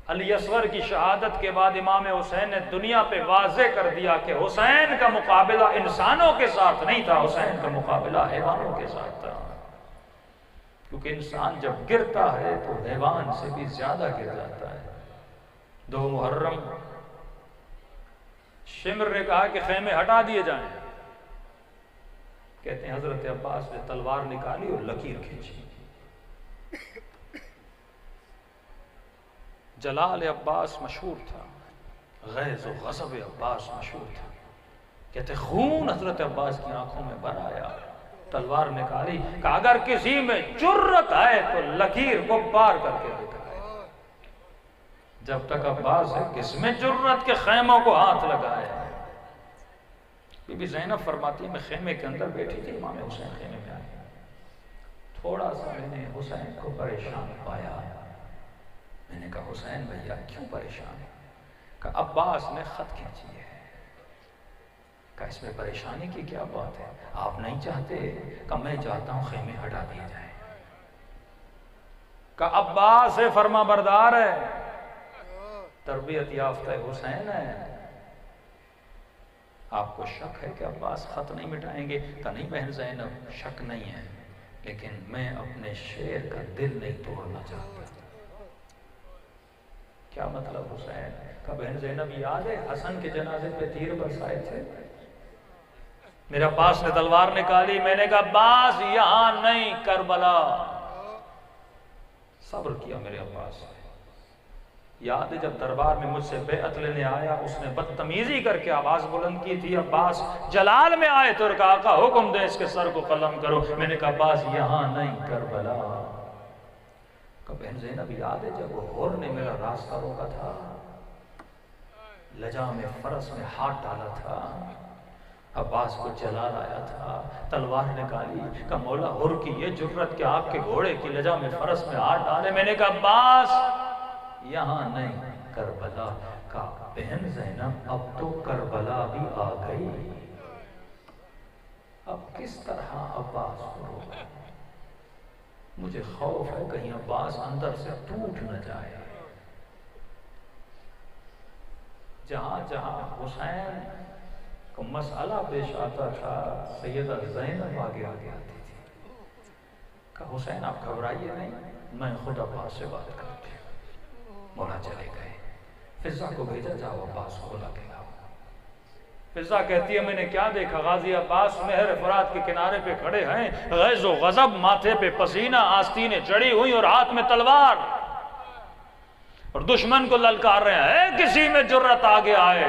علی اصغر کی شہادت کے بعد امام حسین نے دنیا پہ واضح کر دیا کہ حسین کا مقابلہ انسانوں کے ساتھ نہیں تھا، حسین کا مقابلہ حیوانوں کے ساتھ تھا، کیونکہ انسان جب گرتا ہے تو حیوان سے بھی زیادہ گر جاتا ہے۔ 2 محرم شمر نے کہا کہ خیمے ہٹا دیے جائیں، کہتے ہیں حضرت عباس نے تلوار نکالی اور لکیر کھینچی۔ جلال عباس مشہور تھا، غیظ و غضب عباس مشہور تھا، کہتے خون حضرت عباس کی آنکھوں میں بھر آیا، تلوار نکالی کہ اگر کسی میں جرت ہے تو لکیر کو پار کر کے دکھائے۔ جب تک عباس ہے کس میں جرت کے خیموں کو ہاتھ لگائے۔ بی بی زینب فرماتی ہے میں خیمے کے اندر بیٹھی تھی، امام حسین خیمے میں آئے، تھوڑا سا میں نے حسین کو پریشان پایا، میں نے کہا حسین بھیا کیوں پریشان ہے؟ کہا عباس نے خط کھینچی ہے۔ کہا اس میں پریشانی کی کیا بات ہے؟ آپ نہیں چاہتے؟ کہا میں چاہتا ہوں خیمے ہٹا دیے جائیں۔ کہا عباس فرما بردار ہے، تربیت یافتہ حسین ہے، آپ کو شک ہے کہ عباس خط نہیں مٹائیں گے؟ کہا نہیں بہن زینب شک نہیں ہے، لیکن میں اپنے شیر کا دل نہیں توڑنا چاہتا۔ کیا مطلب حسین؟ کہا بہن زینب یاد ہے حسن کے جنازے پہ تیر برسائے تھے، میرے عباس نے تلوار نکالی، میں نے کہا عباس یہاں نہیں کربلا، صبر کیا میرے عباس نے۔ یاد ہے جب دربار میں مجھ سے بیعت لینے آیا اس نے بدتمیزی کر کے آواز بلند کی تھی، عباس جلال میں آئے تو کہا آقا حکم دے اس کے سر کو قلم کرو، میں نے کہا عباس یہاں نہیں کربلا۔ کہ بہن زینب یاد ہے جب وہ ہور نے میرا راستہ روکا تھا، لجا میں فرس میں ہاتھ ڈالا تھا، عباس کو جلال آیا تھا، تلوار نکالی، کہ مولا ہور کی یہ جرت کہ آپ کے گھوڑے کی لجا میں فرس میں ہاتھ ڈالے، میں نے کہا عباس یہاں نہیں کربلا۔ کہا بہن زینب اب تو کربلا بھی آ گئی، اب کس طرح عباس کو روکا؟ مجھے خوف ہے کہیں عباس اندر سے ٹوٹ نہ جائے۔ جہاں جہاں حسین کو مسئلہ پیش آتا تھا سیدہ زینب آگے آگے آتی تھی، کہا حسین آپ گھبرائیے نہیں، میں خود عباس سے بات کرتی ہوں۔ مولا چلے گئے، فضا کو بھیجا جاؤ عباس کو بلا کے لاؤ۔ فضا کہتی ہے میں نے کیا دیکھا، غازی عباس نہر فرات کے کنارے پہ کھڑے ہیں، غیظ و غضب، ماتھے پہ پسینہ، آستینیں چڑھی ہوئی اور ہاتھ میں تلوار، اور دشمن کو للکار رہے ہیں کسی میں جرت آگے آئے۔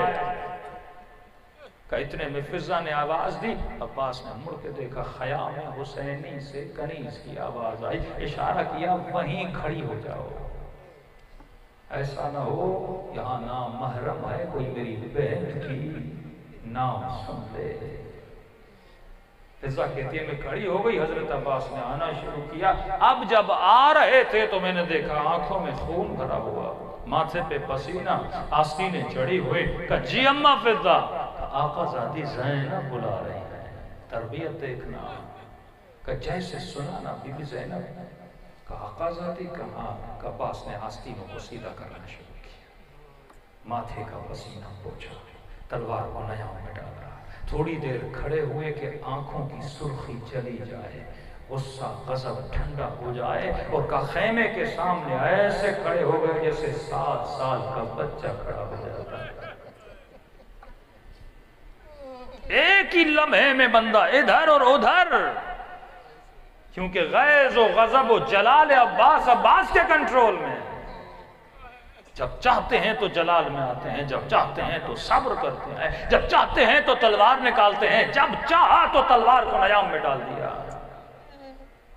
کہ اتنے میں فضا نے آواز دی، عباس نے مڑ کے دیکھا، خیام حسینی سے کنیز کی آواز آئی، اشارہ کیا وہیں کھڑی ہو جاؤ، ایسا نہ ہو یہاں نام محرم ہے کوئی میری بہن کی نام سن لے۔ فضا کہتی ہے میں کھڑی ہو گئی، حضرت عباس نے آنا شروع کیا، اب جب آ رہے تھے تو میں نے دیکھا آنکھوں میں خون بھرا ہوا، ماتھے پہ پسینہ، آستینیں چڑھی ہوئے۔ کہ جی اماں فضا، آقا زادی زینب بلا رہی ہیں، تربیت دیکھنا۔ کہ جیسے سنا نا بی بی زینب، کہ آقا زادی کہاں؟ کہ عباس نے آستینوں کو سیدھا کرنا شروع کیا، ماتھے کا پسینہ پوچھا، تلوار کو نیام میں ڈال رہا، تھوڑی دیر کھڑے ہوئے کہ آنکھوں کی سرخی چلی جائے، غصہ غضب ٹھنڈا ہو جائے، اور کا خیمے کے سامنے ایسے کھڑے ہو گئے جیسے 7 سال کا بچہ کھڑا ہو جاتا ہے۔ ایک ہی لمحے میں بندہ ادھر اور ادھر، کیونکہ غیظ و غضب و جلال عباس کے کنٹرول میں، جب چاہتے ہیں تو جلال میں آتے ہیں، جب چاہتے ہیں تو صبر کرتے ہیں، جب چاہتے ہیں تو تلوار نکالتے ہیں، جب چاہا تو تلوار کو نیام میں ڈال دیا۔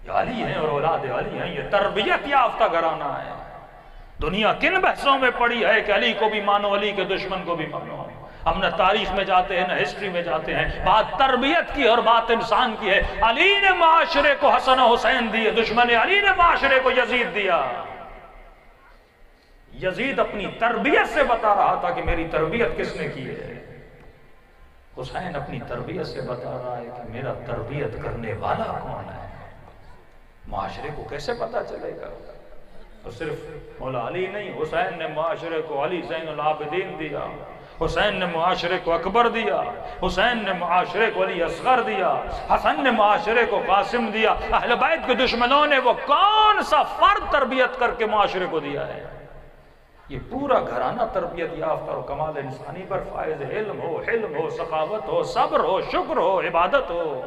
یہ علی ہیں اور اولاد علی ہیں، یہ تربیت یافتہ گھرانہ ہے۔ دنیا کن بحثوں میں پڑی ہے کہ علی کو بھی مانو، علی کے دشمن کو بھی مانو۔ ہم نہ تاریخ میں جاتے ہیں نہ ہسٹری میں جاتے ہیں، بات تربیت کی اور بات انسان کی ہے۔ علی نے معاشرے کو حسن و حسین دیے، دشمن علی نے معاشرے کو یزید دیا۔ یزید اپنی تربیت سے بتا رہا تھا کہ میری تربیت کس نے کی ہے، حسین اپنی تربیت سے بتا رہا ہے کہ میرا تربیت کرنے والا کون ہے۔ معاشرے کو کیسے پتا چلے گا؟ اور صرف مولا علی نہیں، حسین نے معاشرے کو علی زین العابدین دیا، حسین نے معاشرے کو اکبر دیا، حسین نے معاشرے کو علی اصغر دیا، حسن نے معاشرے کو قاسم دیا۔ اہل بیت کے دشمنوں نے وہ کون سا فرد تربیت کر کے معاشرے کو دیا ہے؟ یہ پورا گھرانہ تربیت یافتہ اور کمال انسانی پر فائز علم ہو، حلم ہو، سخاوت ہو، صبر ہو، شکر ہو، عبادت ہو۔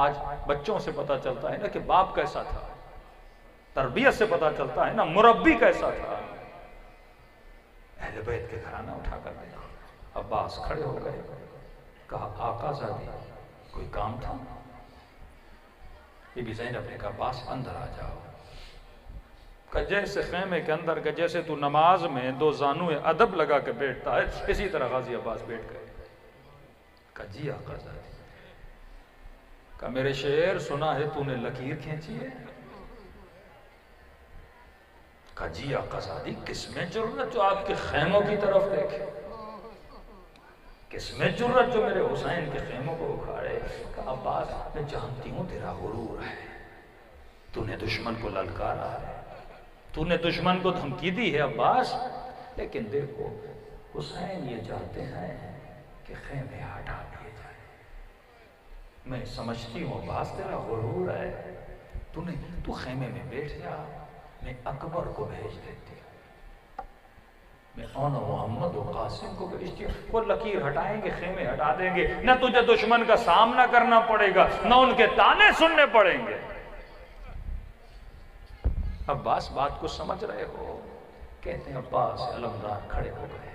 آج بچوں سے پتہ چلتا ہے نا کہ باپ کیسا تھا، تربیت سے پتہ چلتا ہے نا مربی کیسا تھا۔ اہل بیت کے گھرانہ اٹھا کر دیا۔ عباس کھڑے ہو گئے، کہا آقا زادی کوئی کام تھا؟ بی بی زینب نے کہا عباس اندر آ جاؤ۔ کہ جیسے خیمے کے اندر کہ جیسے تو نماز میں دو زانوئے ادب لگا کے بیٹھتا ہے، اسی طرح غازی عباس بیٹھ گئے۔ کہا جی آقا زادی۔ کہا میرے شعر سنا ہے تو نے لکیر کھینچی ہے؟ کہا جی آقا زادی کس میں جرت جو آپ کے خیموں کی طرف دیکھے، کس میں جرت جو میرے حسین کے خیموں کو اکھاڑے؟ کہا عباس میں جانتی ہوں تیرا غرور ہے، تو نے دشمن کو للکارا ہے، تو نے دشمن کو دھمکی دی ہے عباس، لیکن دیکھو حسین یہ چاہتے ہیں کہ خیمے ہٹا دیے جائیں۔ میں سمجھتی ہوں عباس تیرا غرور ہے، تو خیمے میں بیٹھ جا، میں اکبر کو بھیج دیتی ہوں، میں اون و محمد و قاسم کو بھیجتی ہوں، وہ لکیر ہٹائیں گے، خیمے ہٹا دیں گے، نہ تجھے دشمن کا سامنا کرنا پڑے گا، نہ ان کے تانے سننے پڑیں گے۔ عباس بات کو سمجھ رہے ہو؟ کہتے ہیں عباس علمدار کھڑے ہو گئے،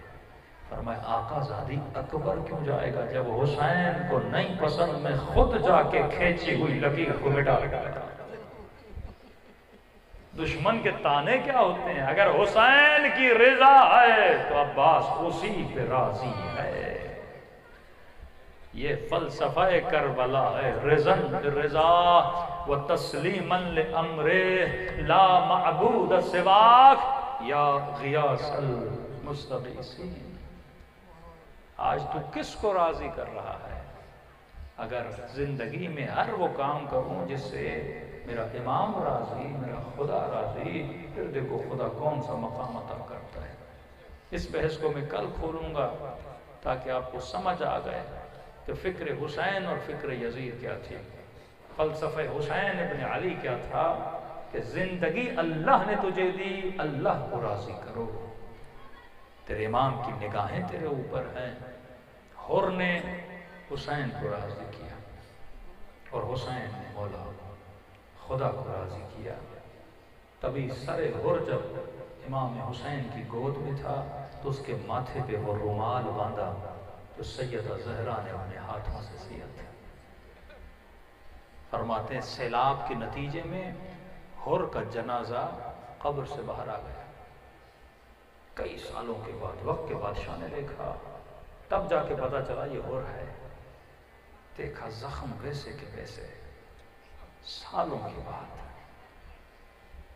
فرمایا آقا زادی اکبر کیوں جائے گا جب حسین کو نہیں پسند، میں خود جا کے کھینچی ہوئی لکیر کو مٹا گا۔ دشمن کے تانے کیا ہوتے ہیں؟ اگر حسین کی رضا ہے تو عباس اسی پہ راضی ہے۔ یہ فلسفہ کربلا ہے، رضا و تسلیما لامرہ لا معبود سواک یا غیاث المستغیثین۔ آج تو کس کو راضی کر رہا ہے؟ اگر زندگی میں ہر وہ کام کروں جس سے میرا امام راضی، میرا خدا راضی، پھر دیکھو خدا کون سا مقام عطا کرتا ہے۔ اس بحث کو میں کل کھولوں گا تاکہ آپ کو سمجھ آ گئے کہ فکر حسین اور فکر یزید کیا تھی، فلسفہ حسین ابن علی کیا تھا، کہ زندگی اللہ نے تجھے دی، اللہ کو راضی کرو۔ تیرے امام کی نگاہیں تیرے اوپر ہیں۔ حر نے حسین کو راضی کیا اور حسین نے مولا خدا کو راضی کیا۔ تبھی سر حر جب امام حسین کی گود میں تھا تو اس کے ماتھے پہ وہ رومال باندھا جو سیدہ زہرا نے اپنے ہاتھوں سے سیا تھا۔ فرماتے ہیں سیلاب کے نتیجے میں حر کا جنازہ قبر سے باہر آ گیا۔ کئی سالوں کے بعد وقت کے بادشاہ نے دیکھا، تب جا کے پتا چلا یہ حر ہے۔ دیکھا زخم ویسے کے ویسے، سالوں کے بعد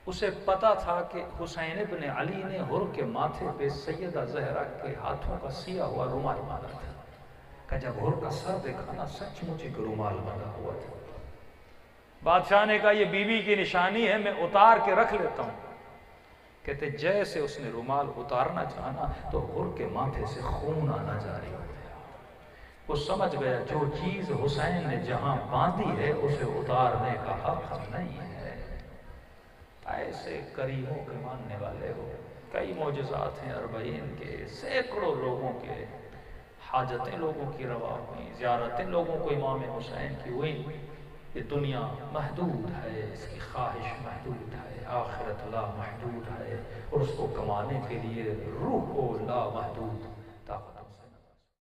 اسے پتا تھا کہ حسین ابن علی نے حر کے ماتھے پہ سیدہ زہرا کے ہاتھوں کا سیا ہوا رومال باندھا تھا، کہ جب حر کا سر دیکھا نا سچ مچ ایک رومال باندھا ہوا تھا۔ بادشاہ نے کہا یہ بیوی کی نشانی ہے، میں اتار کے رکھ لیتا ہوں۔ کہتے جیسے اس نے رومال اتارنا چاہنا تو حر کے ماتھے سے خون آنا جاری ہو گیا۔ وہ سمجھ گیا جو چیز حسین نے جہاں باندھی ہے اسے اتارنے کا حق نہیں ہے۔ ایسے کریموں کے ماننے والے ہو، کئی معجزات ہیں اربعین کے، سینکڑوں لوگوں کے حاجتیں لوگوں کی روا ہوئیں، زیارتیں لوگوں کو امام حسین کی ہوئیں۔ یہ دنیا محدود ہے، اس کی خواہش محدود ہے، آخرت لا محدود ہے، اور اس کو کمانے کے لیے روح کو لا محدود